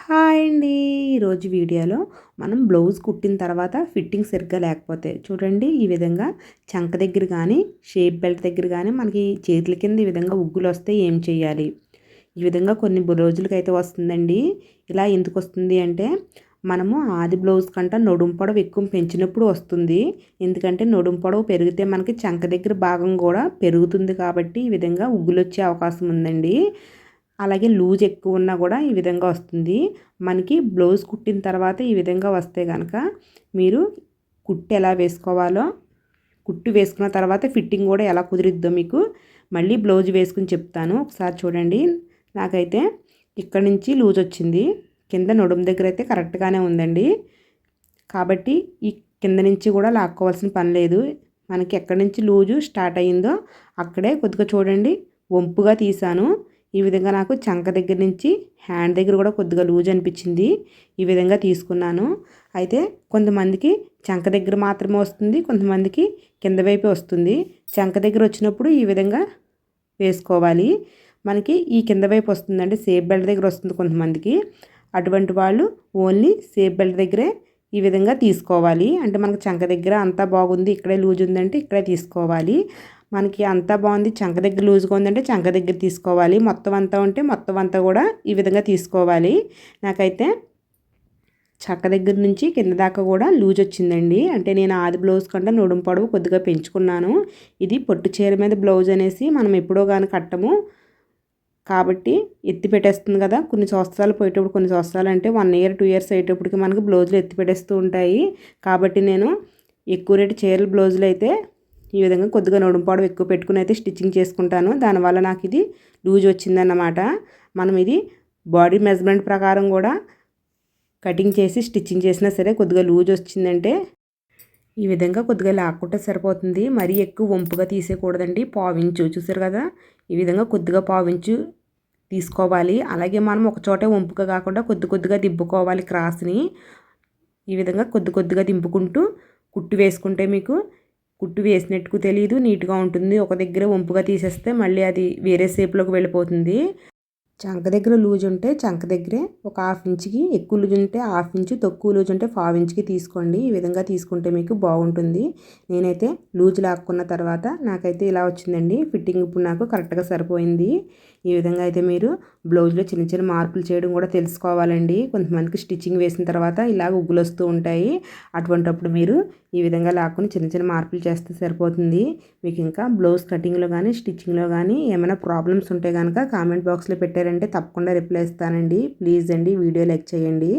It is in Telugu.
హాయ్ అండి. ఈరోజు వీడియోలో మనం బ్లౌజ్ కుట్టిన తర్వాత ఫిట్టింగ్ సరిగ్గా లేకపోతే చూడండి, ఈ విధంగా చంక దగ్గర కానీ షేప్ బెల్ట్ దగ్గర కానీ మనకి చేతుల కింద ఈ విధంగా ఉగ్గులు వస్తే ఏం చేయాలి? ఈ విధంగా కొన్ని రోజులకైతే వస్తుందండి. ఇలా ఎందుకు వస్తుంది అంటే మనము ఆది బ్లౌజ్ కంటే నడుము పొడవు ఎక్కువ పెంచినప్పుడు వస్తుంది. ఎందుకంటే నడుము పొడవు పెరిగితే మనకి చంక దగ్గర భాగం కూడా పెరుగుతుంది కాబట్టి ఈ విధంగా ఉగ్గులు వచ్చే అవకాశం ఉందండి. అలాగే లూజ్ ఎక్కువ ఉన్నా కూడా ఈ విధంగా వస్తుంది. మనకి బ్లౌజ్ కుట్టిన తర్వాత ఈ విధంగా వస్తే కనుక మీరు కుట్టు ఎలా వేసుకోవాలో, కుట్టు వేసుకున్న తర్వాత ఫిట్టింగ్ కూడా ఎలా కుదిరిద్దో మీకు మళ్ళీ బ్లౌజ్ వేసుకుని చెప్తాను. ఒకసారి చూడండి. నాకైతే ఇక్కడ నుంచి లూజ్ వచ్చింది, కింద నడుము దగ్గర అయితే కరెక్ట్గానే ఉందండి. కాబట్టి ఈ కింద నుంచి కూడా లాక్కోవాల్సిన పని లేదు. మనకి ఎక్కడి నుంచి లూజు స్టార్ట్ అయ్యిందో అక్కడే కొద్దిగా చూడండి వంపుగా తీసాను. ఈ విధంగా నాకు చంక దగ్గర నుంచి హ్యాండ్ దగ్గర కూడా కొద్దిగా లూజ్ అనిపించింది. ఈ విధంగా తీసుకున్నాను. అయితే కొంతమందికి చంక దగ్గర మాత్రమే వస్తుంది, కొంతమందికి కింద వైపే వస్తుంది. చంక దగ్గర వచ్చినప్పుడు ఈ విధంగా వేసుకోవాలి. మనకి ఈ కింద వైపు వస్తుందండి, సేఫ్ బెల్ట్ దగ్గర వస్తుంది కొంతమందికి. అటువంటి వాళ్ళు ఓన్లీ సేఫ్ బెల్ట్ దగ్గరే ఈ విధంగా తీసుకోవాలి. అంటే మనకు చంక దగ్గర అంతా బాగుంది, ఇక్కడే లూజ్ ఉందంటే ఇక్కడే తీసుకోవాలి. మనకి అంతా బాగుంది, చంక దగ్గర లూజ్గా ఉందంటే చంక దగ్గర తీసుకోవాలి. మొత్తం అంతా ఉంటే మొత్తం అంతా కూడా ఈ విధంగా తీసుకోవాలి. నాకైతే చక్క దగ్గర నుంచి కింద దాకా కూడా లూజ్ వచ్చిందండి. అంటే నేను ఆది బ్లౌజ్ కంటే నడుము పొడవు కొద్దిగా పెంచుకున్నాను. ఇది పొట్టు చీర మీద బ్లౌజ్ అనేసి మనం ఎప్పుడో కానీ కట్టము కాబట్టి ఎత్తి పెట్టేస్తుంది కదా. కొన్ని సంవత్సరాలు పోయేటప్పుడు, కొన్ని సంవత్సరాలు అంటే 1 ఇయర్ 2 ఇయర్స్ అయ్యేటప్పటికి మనకు బ్లౌజులు ఎత్తి పెట్టేస్తూ ఉంటాయి. కాబట్టి నేను ఎక్కువ రేటు చీరల బ్లౌజులు అయితే ఈ విధంగా కొద్దిగా నడుము పొడవు ఎక్కువ పెట్టుకుని అయితే స్టిచ్చింగ్ చేసుకుంటాను. దానివల్ల నాకు ఇది లూజ్ వచ్చిందన్నమాట. మనం ఇది బాడీ మెజర్మెంట్ ప్రకారం కూడా కటింగ్ చేసి స్టిచ్చింగ్ చేసినా సరే కొద్దిగా లూజ్ వచ్చిందంటే ఈ విధంగా కొద్దిగా లాక్కుంటే సరిపోతుంది. మరీ ఎక్కువ వంపుగా తీసేయకూడదండి. పావించు చూసారు కదా, ఈ విధంగా కొద్దిగా పావించు తీసుకోవాలి. అలాగే మనం ఒక చోటే వంపుగా కాకుండా కొద్ది కొద్దిగా దింపుకోవాలి క్రాస్ని. ఈ విధంగా కొద్ది కొద్దిగా దింపుకుంటూ కుట్టు వేసుకుంటే మీకు కుట్టు వేసినట్టుకు తెలియదు, నీట్గా ఉంటుంది. ఒక దగ్గర వంపుగా తీసేస్తే మళ్ళీ అది వేరే షేప్లోకి వెళ్ళిపోతుంది. చంక దగ్గర లూజ్ ఉంటే చంక దగ్గరే ఒక 1/2 ఇంచుకి ఎక్కువ లూజ్ ఉంటే 1/2 ఇంచు, తక్కువ లూజ్ ఉంటే 1/4 ఇంచుకి తీసుకోండి. ఈ విధంగా తీసుకుంటే మీకు బాగుంటుంది. నేనైతే లూజ్ లాక్కున్న తర్వాత నాకైతే ఇలా వచ్చిందండి. ఫిట్టింగ్ ఇప్పుడు నాకు కరెక్ట్గా సరిపోయింది. ఈ విధంగా అయితే మీరు బ్లౌజ్లో చిన్న చిన్న మార్పులు చేయడం కూడా తెలుసుకోవాలండి. కొంతమందికి స్టిచ్చింగ్ వేసిన తర్వాత ఇలాగ ఉగ్గులు వస్తూ ఉంటాయి. అటువంటప్పుడు మీరు ఈ విధంగా లాక్కుని చిన్న చిన్న మార్పులు చేస్తే సరిపోతుంది. మీకు ఇంకా బ్లౌజ్ కటింగ్లో కానీ స్టిచ్చింగ్లో కానీ ఏమైనా ప్రాబ్లమ్స్ ఉంటే కనుక కామెంట్ బాక్స్లో పెట్టారంటే తప్పకుండా రిప్లై ఇస్తానండి. ప్లీజ్ అండి వీడియో లైక్ చేయండి.